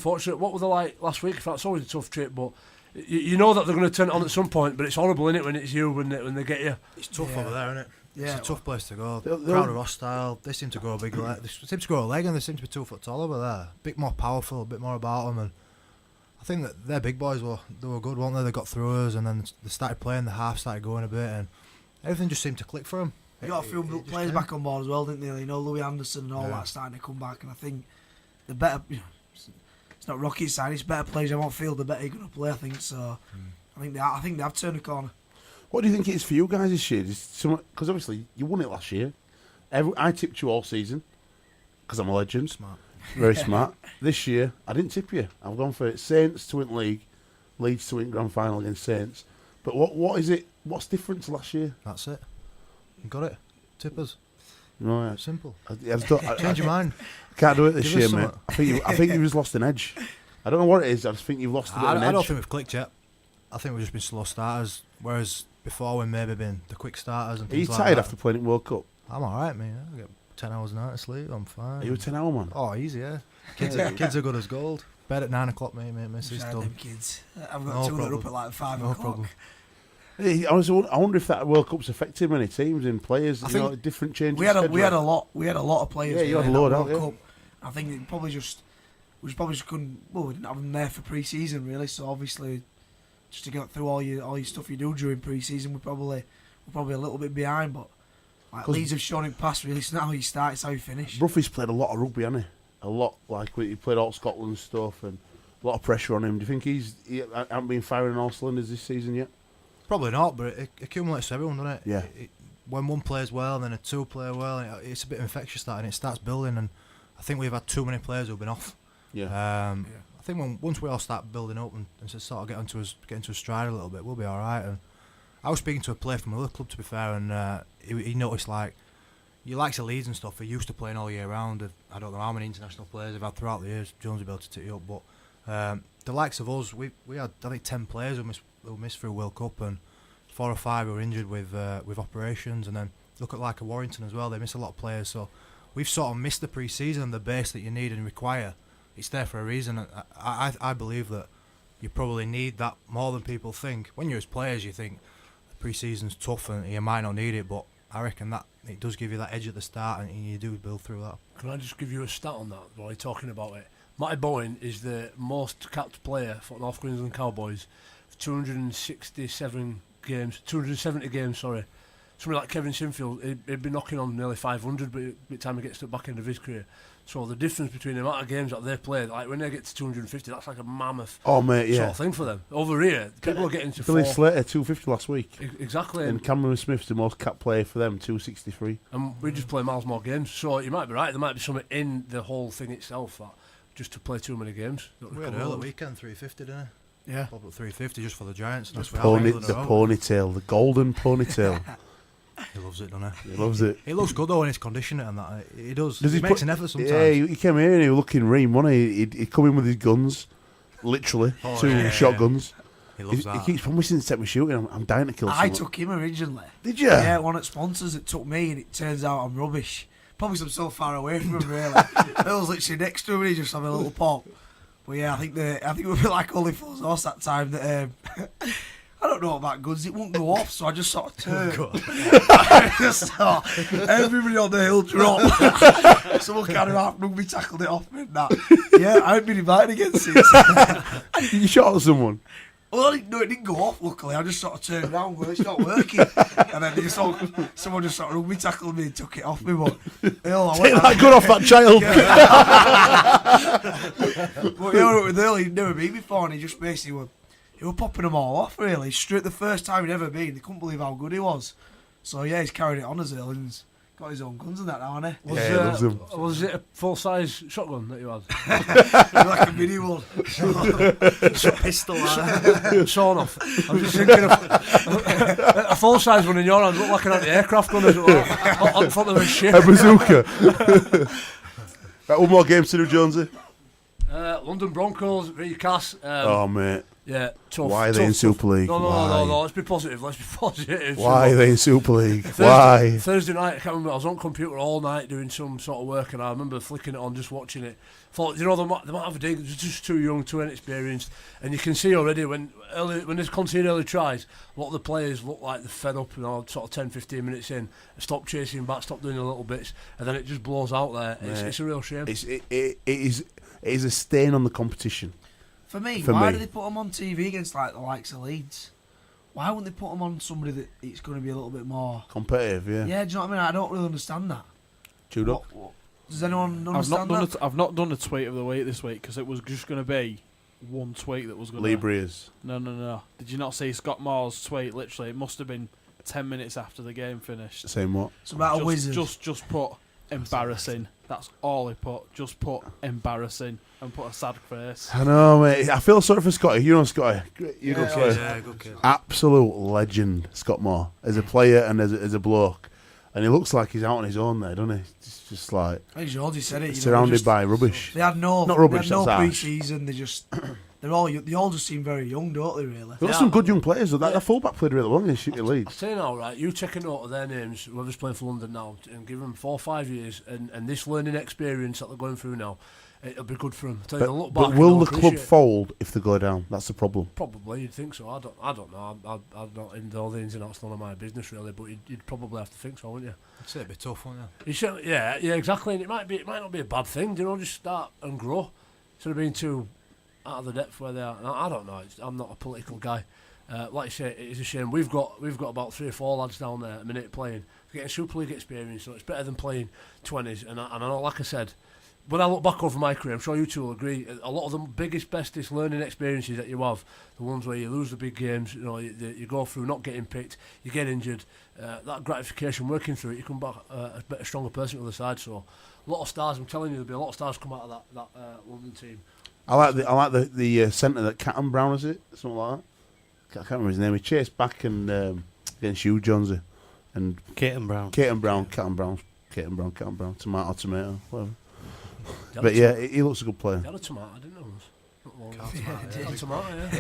unfortunate. What were they like last week? That's always a tough trip, but you know that they're going to turn it on at some point. But it's horrible, isn't it, when it's you when they get you? It's tough over there, isn't it? Yeah, it's a tough place to go. Crowd are hostile. They seem to grow a big leg. They seem to grow a leg, and they seem to be 2 foot tall over there. A bit more powerful, a bit more about them, and I think that their big boys were good, weren't they? They got through us, and then they started playing. The half started going a bit, and everything just seemed to click for them. They got a few players back on board as well, didn't they? You know, Louis Anderson and all that starting to come back, and I think the better. You know, it's not rocket science. It's better players on field, the better you're going to play. I think so. I think they have turned the corner. What do you think it is for you guys this year? Because obviously you won it last year. I tipped you all season because I'm a legend. Smart. Very smart. This year, I didn't tip you. I've gone for it. Saints to win league, Leeds to win grand final against Saints. But what is it? What's different to last year? That's it. You got it. Tippers. Right. Simple. Change your mind. Can't do it this Give year, us mate. I think you've just lost an edge. I don't know what it is. I just think you've lost a bit of an edge. I don't think we've clicked yet. I think we've just been slow starters. Whereas before we've maybe been the quick starters and things like that. Are you tired after playing in World Cup? I'm alright, man. I get 10 hours a night of sleep. I'm fine. Are you a 10-hour man? Oh, easy, yeah. Kids are good as gold. Bed at 9 o'clock, mate. Missus done. Them kids. I've got two that are up at like 5 o'clock. Problem. I wonder if that World Cup's affected many teams and players. Different changes. We had a lot of players. Yeah, you had a load out. Cup. I think we probably just couldn't. Well, we didn't have them there for pre-season really. So obviously, just to get through all your stuff you do during pre-season, we're probably a little bit behind. But like Leeds have shown it past really. It's not how you start, it's how you finish. Bruffy's played a lot of rugby, hasn't he? A lot. Like he played all Scotland stuff and a lot of pressure on him. Do you think he hasn't been firing on all cylinders this season yet? Probably not, but it accumulates to everyone, doesn't it? Yeah. When one plays well, and then a two play well, it's a bit infectious that, and it starts building. And I think we've had too many players who've been off. Yeah. I think once we all start building up and sort of get into a stride a little bit, we'll be all right. And I was speaking to a player from another club, to be fair, and he noticed like you likes of Leeds and stuff. Are used to playing all year round. I don't know how many international players they've had throughout the years. Jones will be able to tee you up, but the likes of us, we had I think 10 players who missed through World Cup, and 4 or 5 who were injured with operations, and then look at like a Warrington as well. They miss a lot of players, so we've sort of missed the pre-season, the base that you need and require. It's there for a reason. And I believe that you probably need that more than people think. When you're as players, you think the pre-season's tough and you might not need it, but I reckon that it does give you that edge at the start, and you do build through that. Can I just give you a stat on that while you're talking about it? Matty Bowen is the most capped player for North Queensland Cowboys. 270 games, sorry. Somebody like Kevin Sinfield, he'd be knocking on nearly 500 by the time he gets to the back end of his career. So the difference between the amount of games that they played, like when they get to 250, that's like a mammoth sort of thing for them. Over here, people are getting to Billy Slater, 250 last week. Exactly. And Cameron Smith's the most capped player for them, 263. And we just play miles more games. So you might be right, there might be something in the whole thing itself that just to play too many games. We had early weekend 350, didn't we? Yeah. Probably 350 just for the Giants. The ponytail, the golden ponytail. He loves it, doesn't he? He loves it. He looks good though in his conditioning and that. He does. He makes an effort sometimes. Yeah, he came here and he was looking ream, wasn't he? He'd come in with his guns, literally, 2 shotguns. He loves that. He keeps promising to take me shooting. I'm dying to kill someone. I took him originally. Did you? Yeah, one at Sponsors. It took me, and it turns out I'm rubbish. Probably 'cause I'm so far away from him, really. Bill's literally next to him, and he just having a little pop. But yeah, I think we were like only Four's horse that time. That I don't know about guns. It won't go off, so I just sort of turned. I just saw everybody on the hill drop. Someone kind of half rugby tackled it off me and that. Yeah, I haven't been invited against it. You shot at someone? Well, it didn't go off, luckily. I just sort of turned around, but it's not working. And then someone just sort of rugby tackled me and took it off me. But take that gun off that child. But you know, with Earl, he'd never been before, and he just basically he were popping them all off, really. Straight the first time he'd ever been. They couldn't believe how good he was. So, yeah, he's carried it on as Earl, and he's got his own guns and that now, hasn't he? He loves them. Was it a full-size shotgun that you had? Like a mini one. Pistol. Sawn off. I was just thinking of a full-size one in your hand looked like an anti-aircraft gun on front of a ship. A bazooka. Right, one more game to do, Jonesy. London Broncos v Cass. Oh, mate. Yeah, tough. Why are they in Super League? No, Why? let's be positive. Why are they in Super League? Why? Thursday night, I can't remember, I was on computer all night doing some sort of work, and I remember flicking it on, just watching it. Thought, they might have a dig, they're just too young, too inexperienced, and you can see already when they concede early tries, a lot of the players look like they're fed up, sort of 10, 15 minutes in, stop chasing back, stop doing the little bits, and then it just blows out there. It's a real shame. It is a stain on the competition. For me, why do they put them on TV against like the likes of Leeds? Why wouldn't they put them on somebody that it's going to be a little bit more competitive? Yeah. Yeah, do you know what I mean? I don't really understand that. Judo. Does anyone understand that? I've not done a tweet of the week this week because it was just going to be one tweet that was going to... Lee Breers. No. Did you not see Scott Moore's tweet? Literally, it must have been 10 minutes after the game finished. Saying what? It's about a wizard. Just put embarrassing. That's all he put. Just put embarrassing and put a sad face. I know, mate. I feel sorry for Scotty. You know Scotty. You know Scotty. Yeah, good kid. Absolute legend, Scott Moore, as a player and as a bloke. And he looks like he's out on his own there, doesn't he? It's just like... As Georgie said it. Surrounded by rubbish. They had no harsh. pre-season. They all just seem very young, don't they, really? They've got some good young players. That fullback played really well in Shooting Leeds. I'll tell you now, right, you take a note of their names, whoever's playing for London now, and give them 4 or 5 years, and this learning experience that they're going through now, it'll be good for them. But will the club fold if they go down? That's the problem. Probably, you'd think so. I don't know. I'm not in all the ins and outs, none of my business really, but you'd probably have to think so, wouldn't you? It's a bit tough, wouldn't it? Yeah, exactly. And it might not be a bad thing. Just start and grow instead of being too out of the depth where they are. I don't know. I'm not a political guy. Like you say, it is a shame. We've got about 3 or 4 lads down there at the minute playing, getting Super League experience, so it's better than playing 20s. And I know, like I said, when I look back over my career, I'm sure you two will agree, a lot of the biggest, bestest learning experiences that you have, the ones where you lose the big games, you go through not getting picked, you get injured, that gratification, working through it, you come back a better, stronger person to the other side. So a lot of stars, I'm telling you, there'll be a lot of stars come out of that London team. I like the centre that Catton Brown, is it? Something like that. I can't remember his name. He chased back and against Hugh Jonesy and Catton Brown, tomato, whatever. But yeah, he looks a good player. He had a tomato, I didn't know. A tomato, yeah.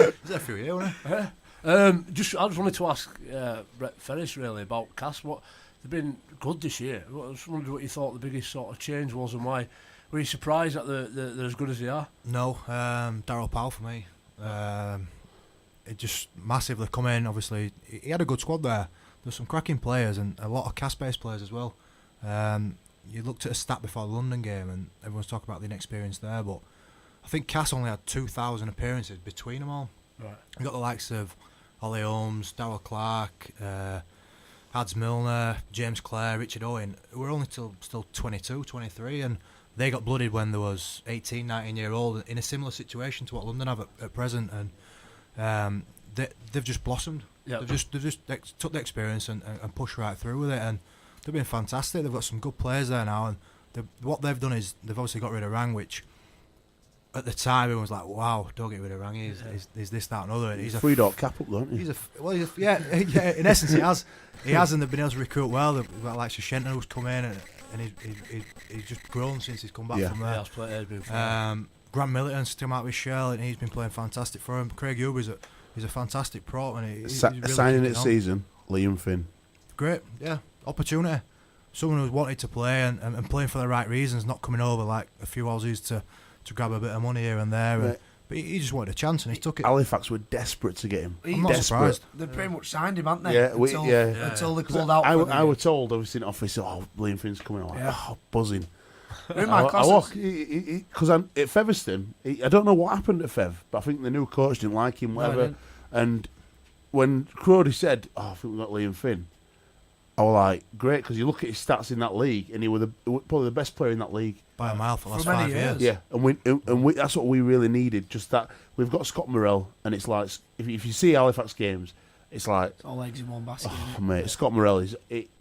Is that a few years, wasn't it? I just wanted to ask Brett Ferres really about Cass. They've been good this year. I just wondered what you thought the biggest sort of change was and why. Were you surprised that they're as good as they are? No, Darryl Powell for me. It just massively come in. Obviously, he had a good squad there. There's some cracking players and a lot of Cass-based players as well. You looked at a stat before the London game and everyone's talking about the inexperience there, but I think Cass only had 2,000 appearances between them all. Right. You got the likes of Ollie Holmes, Darryl Clark, Hads Milner, James Clare, Richard Owen, who were only still 22, 23, and they got blooded when there was 18, 19-year-old in a similar situation to what London have at present, and they've just blossomed. Yep. They've just took the experience and pushed right through with it, and they've been fantastic. They've got some good players there now, and what they've done is they've obviously got rid of Rang, which at the time everyone was like, "Wow, don't get rid of Rang. He's this, that, and other." He's a three-dot cap up, don't he? Yeah. In essence, he has. He has, and they've been able to recruit well. They've got like Shenta who's come in, and he's just grown since he's come back from there. Grant Milton's come out with Shell, and he's been playing fantastic for him. Craig Huber's he's a fantastic prop, and he's really signing it season. Liam Finn, great, yeah, opportunity. Someone who's wanted to play and playing for the right reasons, not coming over like a few Aussies to grab a bit of money here and there. Right. But he just wanted a chance and he took it. Halifax were desperate to get him. I'm not surprised. They pretty much signed him, haven't they? Yeah, until they pulled out. I was told, obviously in office, Liam Finn's coming. I'm like, buzzing. In my classes. Because at Featherstone, I don't know what happened at Fev, but I think the new coach didn't like him, whatever. No, and when Crowdy said, I think we got Liam Finn, I was like, great, because you look at his stats in that league, and he was probably the best player in that league. By a mile for the last 5 years. Yeah, and we that's what we really needed. Just that we've got Scott Morrell, and it's like if you see Halifax games, it's like it's all eggs in one basket. Mate, Scott Morrell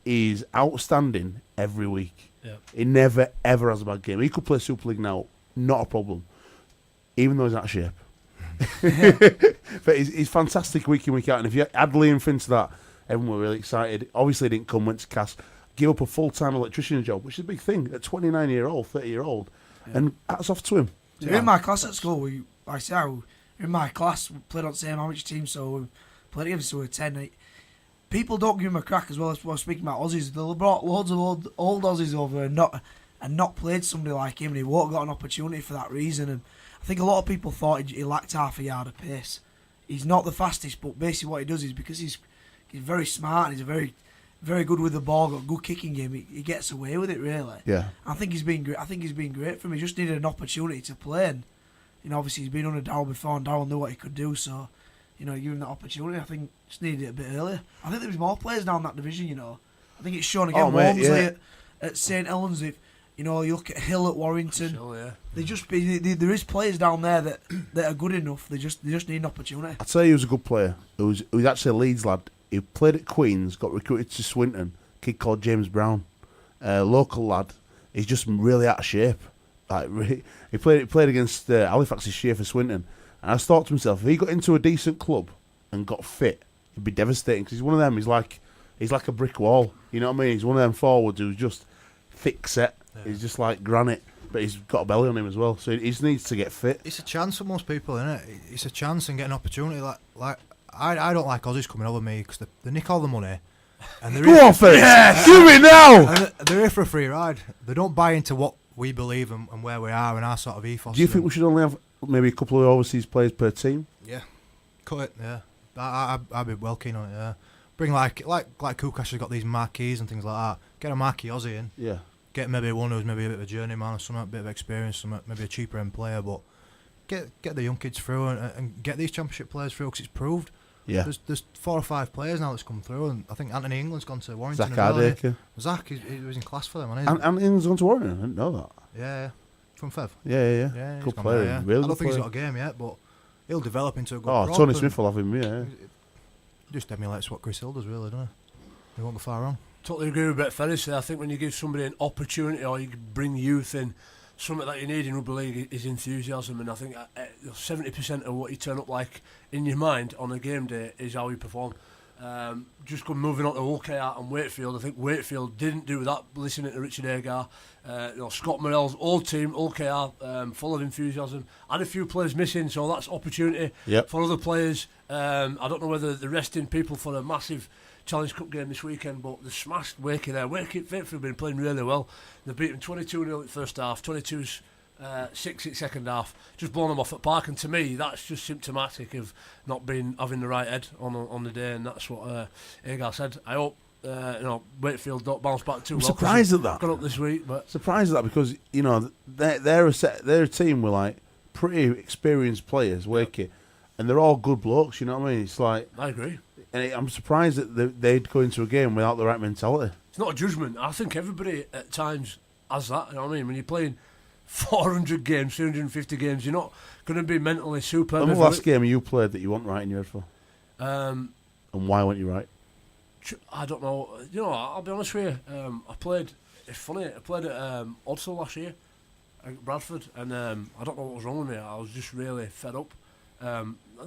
is outstanding every week. Yeah. He never ever has a bad game. He could play Super League now, not a problem, even though he's out of shape. But he's fantastic week in, week out. And if you add Liam Finn to that, everyone were really excited. Obviously, he didn't come, went to Cass. Give up a full-time electrician job, which is a big thing, at 29-year-old, 30-year-old. Yeah. And hats off to him. So in my class at school, in my class, we played on the same amateur team, so we played together, so we were 10. People don't give him a crack as well as we're speaking about Aussies. They brought loads of old Aussies over and not played somebody like him, and he won't got an opportunity for that reason. And I think a lot of people thought he lacked half a yard of pace. He's not the fastest, but basically what he does is because he's very smart and he's very, very good with the ball, got a good kicking game. He gets away with it really. Yeah. I think he's been great. I think he's been great for him. He just needed an opportunity to play. And, obviously he's been under Darryl before, and Darryl knew what he could do. So, give him that opportunity. I think just needed it a bit earlier. I think there's more players down that division. I think it's shown again. Walmsley at St Helens. If you look at Hill at Warrington. There is players down there that are good enough. They just need an opportunity. I'd say he was a good player. He was actually a Leeds lad. He played at Queen's, got recruited to Swinton. A kid called James Brown, local lad. He's just really out of shape. He played against Halifax this year for Swinton, and I thought to myself, if he got into a decent club and got fit, it'd be devastating. Because he's one of them. He's like a brick wall. You know what I mean? He's one of them forwards who's just thick set. Yeah. He's just like granite, but he's got a belly on him as well. So he just needs to get fit. It's a chance for most people, isn't it? It's a chance and get an opportunity. Like I don't like Aussies coming over me because they nick all the money. And Go on, Ferres. Yes. Do it now. And they're here for a free ride. They don't buy into what we believe and where we are and our sort of ethos. Do you think we should only have maybe a couple of overseas players per team? Yeah, cut it. Yeah, I'd be well keen on it. Yeah, bring like Kukash has got these marquees and things like that. Get a marquee Aussie in. Yeah. Get maybe one who's maybe a bit of a journeyman or something, a bit of experience, maybe a cheaper end player, but get the young kids through and get these championship players through because it's proved. Yeah. There's 4 or 5 players now that's come through, and I think Anthony England's gone to Warrington. Zach Hardacre. Zach, he was in class for them. Anthony England's gone to Warrington. I didn't know that. Yeah. From Fev. Yeah. Good player. There, yeah. Really I don't think player. he's got a game yet, but he'll develop into a good. Oh, Tony Smith will have him. Yeah. Just emulates what Chris Hill does, really, doesn't he? He won't go far wrong. Totally agree with Brett Ferris. I think when you give somebody an opportunity or you bring youth in, something that you need in rugby league is enthusiasm, and I think 70% of what you turn up like in your mind on a game day is how you perform. Just moving on to OKR and Wakefield, I think Wakefield didn't do that. Listening to Richard Agar, Scott Morell's old team, OKR, full of enthusiasm. Had a few players missing, so that's opportunity for other players. I don't know whether they're resting people for a massive Challenge Cup game this weekend, but they smashed Wakey there. Wakey have been playing really well. They've beaten 22-0 at first half, 22-6 at second half. Just blown them off at Park, and to me, that's just symptomatic of not having the right head on the day, and that's what Agar said. I hope Wakefield don't bounce back too well. I'm surprised at that. Got up this week, but surprised at that because they're a team with like pretty experienced players, Wakey, and they're all good blokes. You know what I mean? It's like I agree. And I'm surprised that they'd go into a game without the right mentality. It's not a judgment. I think everybody at times has that. You know what I mean? When you're playing 400 games, 350 games, you're not going to be mentally super. When was the last game you played that you weren't right in your head for? And why weren't you right? I don't know. I'll be honest with you. It's funny. I played at Odsall last year at Bradford, and I don't know what was wrong with me. I was just really fed up.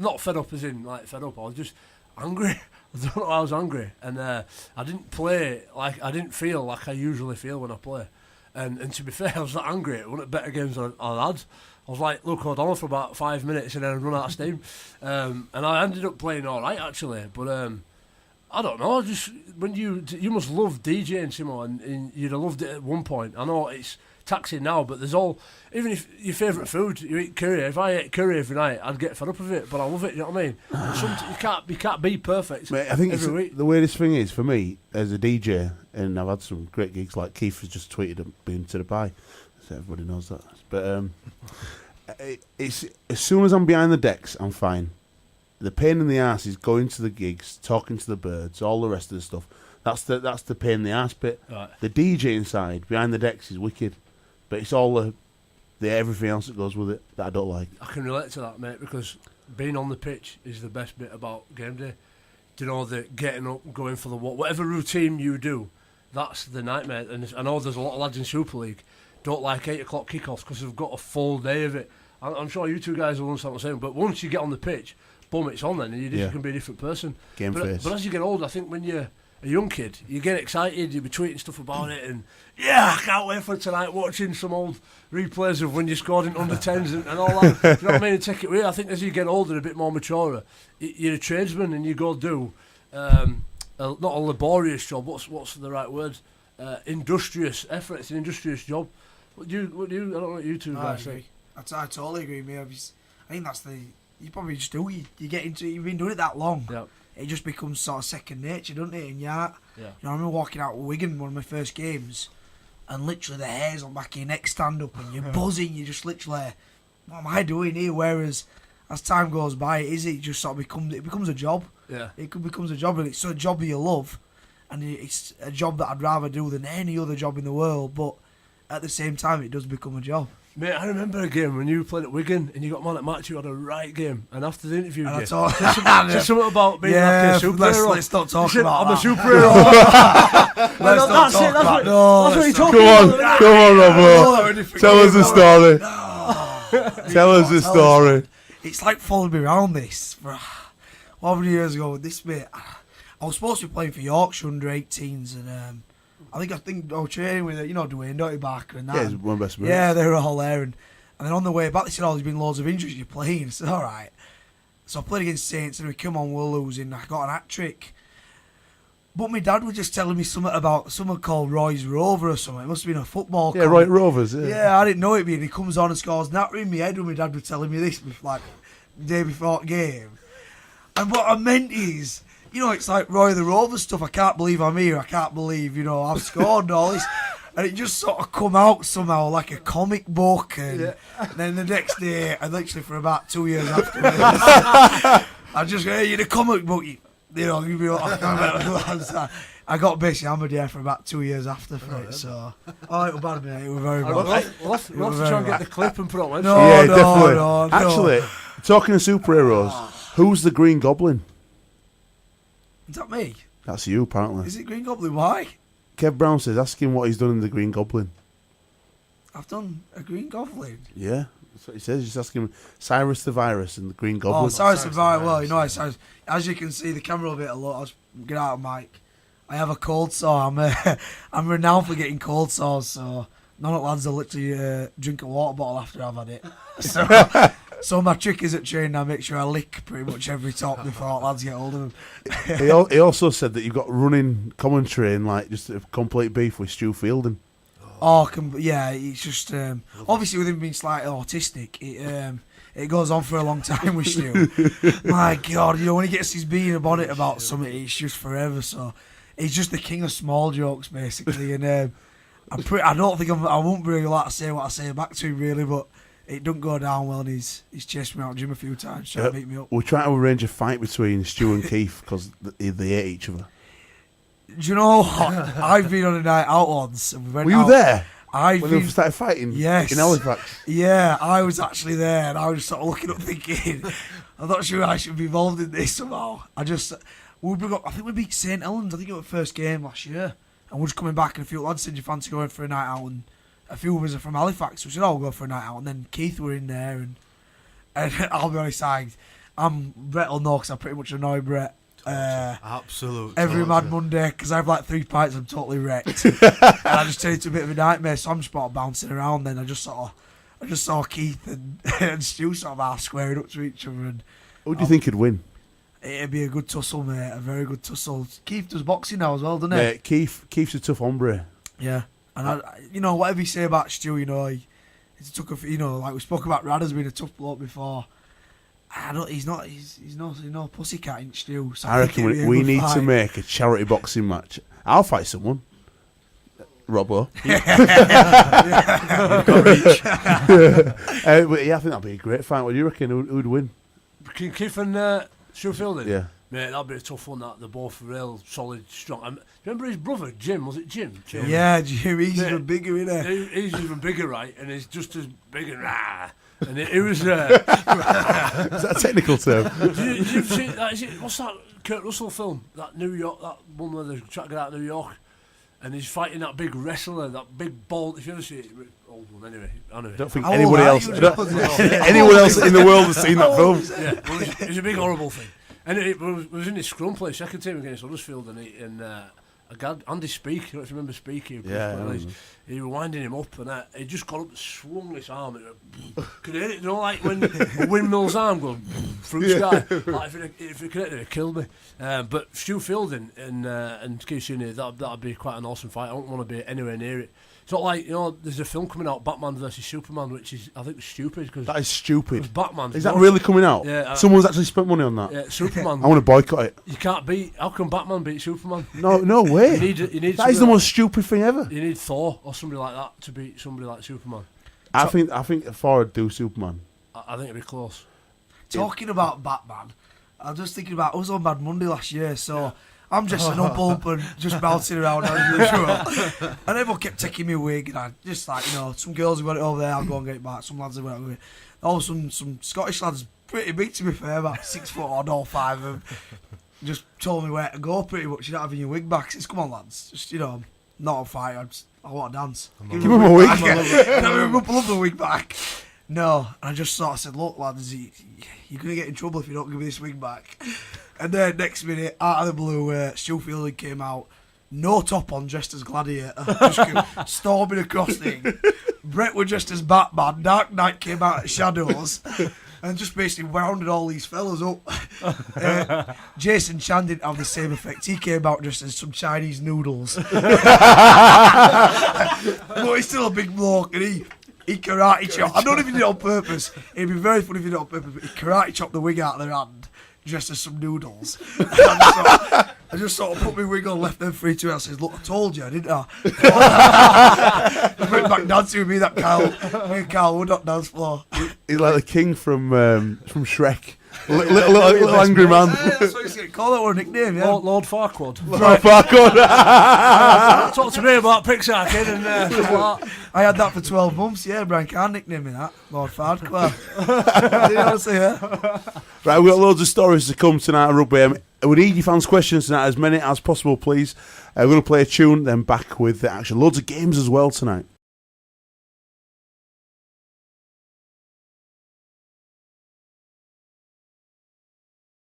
Not fed up as in like fed up. I was just angry. I don't know why I was angry, and I didn't play like I didn't feel like I usually feel when I play. And to be fair, I was that angry. One of the better games I'd had. I was like Luke O'Donnell for about 5 minutes, and then I'd run out of steam. And I ended up playing all right actually, but I don't know. Just when you must love DJing, Simo, and you'd have loved it at one point. I know it's taxing now, but there's even if your favourite food, you eat curry. If I ate curry every night, I'd get fed up of it, but I love it. You know what I mean? You can't be perfect. Mate, I think every week. The weirdest thing is for me as a DJ, and I've had some great gigs. Like Keith has just tweeted being to the pie, so everybody knows that. But it's as soon as I'm behind the decks, I'm fine. The pain in the arse is going to the gigs, talking to the birds, all the rest of the stuff. That's the pain in the arse bit. Right. The DJing side behind the decks is wicked. But it's all the everything else that goes with it that I don't like. I can relate to that, mate, because being on the pitch is the best bit about game day. Do you know that getting up, going for the whatever routine you do, that's the nightmare. And I know there's a lot of lads in Super League don't like 8 o'clock kickoffs because they've got a full day of it. I'm sure you two guys will understand what I'm saying. But once you get on the pitch, boom, it's on then, and you can be a different person. Game face. But as you get older, I think when you're a young kid, you get excited, you'll be tweeting stuff about it, and I can't wait for tonight, watching some old replays of when you scored in under 10s and all that. Do you know what I mean? And take it away. I think as you get older, a bit more mature, you're a tradesman and you go do not a laborious job. What's the right word? Industrious effort. It's an industrious job. What do you? I don't know what you two guys think. I totally agree, mate. I think that's you probably just do. You get into it. You've been doing it that long. Yeah. It just becomes sort of second nature, doesn't it? And I remember walking out with Wigan, one of my first games, and literally the hairs on the back of your neck stand up, and you're buzzing. You're just literally, what am I doing here? Whereas as time goes by, it just sort of becomes a job. Yeah. It becomes a job, and it's a job that you love, and it's a job that I'd rather do than any other job in the world. But at the same time, it does become a job. Mate, I remember a game when you played at Wigan and you got man at match. You had a right game, and after the interview, And I you thought- said something about being like a superhero. let's not talk You said, about I'm a that. superhero. Let's not That's talk it. about That's no, what you're let's talking Come about. on, Oh, Robbo. different Tell us game, the story. No. Tell us the story. It's like following me around this for over years ago with this mate. I was supposed to be playing for Yorkshire under 18s, and I think I was training with Dwayne Doughty Barker and that. Yeah, he's one of the best mates. Yeah, they were all there, and then on the way back they said, there's been loads of injuries, you're playing. I said, alright. So I played against Saints and we come on, we're losing, I got an hat-trick. But my dad was just telling me something about someone called Roy's Rover or something. It must have been a football Yeah, club. right, Rovers. Yeah, I didn't know it, and he comes on and scores natter in my head when my dad was telling me this, like, the day before the game. And what I meant is, it's like Roy the Rover stuff. I can't believe I'm here. I can't believe, I've scored and all this. And it just sort of come out somehow like a comic book. And then the next day, and literally for about 2 years afterwards, I just go, hey, you're the comic book. You'd be like, I got basically hammered there for about 2 years after for it. So, it was bad, mate. It was very bad. We'll have to try and get the clip and put it on website. Yeah, definitely. no. Actually, talking of superheroes, who's the Green Goblin? Is that me? That's you, apparently. Is it Green Goblin? Why? Kev Brown says, ask him what he's done in the Green Goblin. I've done a Green Goblin. Yeah, that's what he says. Just ask him Cyrus the Virus and the Green Goblin. Oh, Cyrus the Virus. Well, Cyrus, as you can see, the camera will be a lot. I'll get out of mic. I have a cold sore. I'm renowned for getting cold sores, so none of the lads will literally drink a water bottle after I've had it. So my trick is at training, I make sure I lick pretty much every top before lads get hold of them. He also said that you've got running commentary and like just a complete beef with Stu Fielding. Yeah, it's just obviously with him being slightly autistic, it goes on for a long time with Stu. My God, when he gets his being about it about something, it's just forever. So he's just the king of small jokes basically, and I don't think I won't really like to say what I say back to him really, but it don't go down well, and he's chased me out of the gym a few times trying to beat me up. We're trying to arrange a fight between Stu and Keith because they hate each other. Do you know what? I've been on a night out once. And we went Were you out. there? I've When been, they started fighting? Yes. In Halifax? Yeah, I was actually there, and I was sort of looking up thinking, I'm not sure I should be involved in this somehow. I think we beat St Helens. I think it was the first game last year, and we're just coming back, and a few lads said, you fancy going for a night out, and a few of us are from Halifax, we said, we'll go for a night out, and then Keith were in there, and I'll be honest, Brett will know because I pretty much annoy Brett. Absolutely. Every mad Monday, because I have like 3 pints, I'm totally wrecked, and I just turned into a bit of a nightmare. So I'm just sort of bouncing around. Then I just saw Keith and Stu sort of half squaring up to each other, and Who do you think would win? it'd be a good tussle, mate. A very good tussle. Keith does boxing now as well, doesn't he? Yeah, Keith's a tough hombre. Yeah, and whatever you say about Stu, he's took like we spoke about Rad as being a tough bloke before. He's no pussycat in Stu. So I reckon we need to fight. make a charity boxing match. I'll fight someone. Robbo. But yeah, I think that'd be a great fight. What do you reckon? Who'd win? Keith and Stu Fielding? Yeah. Mate, that'd be a tough one, that. They're both real solid, strong. Remember his brother, Jim? Was it Jim? Yeah, Jim, he's Mate, even bigger, innit? He's even bigger, right? And he's just as big and rah. And it was... Is that a technical term? Did you see that? What's that Kurt Russell film? That New York, that one where they're trying to get out of New York. And he's fighting that big wrestler, that big bald... If you ever see it... Old one, anyway. I don't think anyone else in the world has seen that film. Yeah, well, it's a big horrible thing. And it was in his scrum play, second team against Huddersfield, and a guy, Andy Speak, I don't know if you remember Speak, he was winding him up, and he just got up and swung this arm. Could hear it, you know, like when a windmill's arm goes through the sky. Like if it connected, it killed me. But Stu Fielding and Keith Senior, that'd be quite an awesome fight. I don't want to be anywhere near it. It's not like, you know, there's a film coming out, Batman versus Superman, which is, I think, stupid. Cause that is stupid. Batman. Is that really coming out? Yeah. Someone's actually spent money on that. Yeah, Superman. I want to boycott it. You can't beat. How can Batman beat Superman? No way. You need that is the most stupid thing ever. You need Thor or somebody like that to beat somebody like Superman. I think Thor would do Superman. I think it'd be close. Talking about Batman, I was just thinking about, I was on Mad Monday last year, so I'm dressing up and just bouncing around as usual. And everyone kept taking me a wig, and I just like, you know, some girls have got it over there, I'll go and get it back. Some lads have got it over there. All of a sudden, some Scottish lads, pretty big to be fair, about 6 foot odd, all 5 of them, just told me where to go pretty much. You're not having your wig back. It's come on, lads. Just, you know, not on fire. I want to dance. Give him a wig. I love the wig back. No, and I just sort of said, look, lads, you're going to get in trouble if you don't give me this wig back. And then next minute, out of the blue, Stu Fielding came out, no top on, dressed as Gladiator, just came storming across thing. Brett was dressed as Batman, Dark Knight came out at Shadows, and just basically rounded all these fellas up. Jason Chan didn't have the same effect. He came out dressed as some Chinese noodles. But he's still a big bloke, and he karate chopped. I don't know if he did it on purpose. It'd be very funny if he did it on purpose, but he karate chopped the wig out of their hand, dressed as some noodles. I just sort of put my wig on, left them free to it. I says, look, I told you, didn't I? I went back dancing with me and Carl Wood on dance floor. He's like the king from Shrek. Little angry man. Yeah, that's what you say. Call that one a nickname, yeah. Lord Farquaad. Lord Farquaad. Talk to me about Pixar, kid, and stuff like that. I had that for 12 months, yeah. Brian Carr nicknamed me that. Lord Farquaad. You know, yeah. Right, we've got loads of stories to come tonight at Rugby AM. We need your fans' questions tonight, as many as possible, please. We're going to play a tune, then back with the action. Loads of games as well tonight.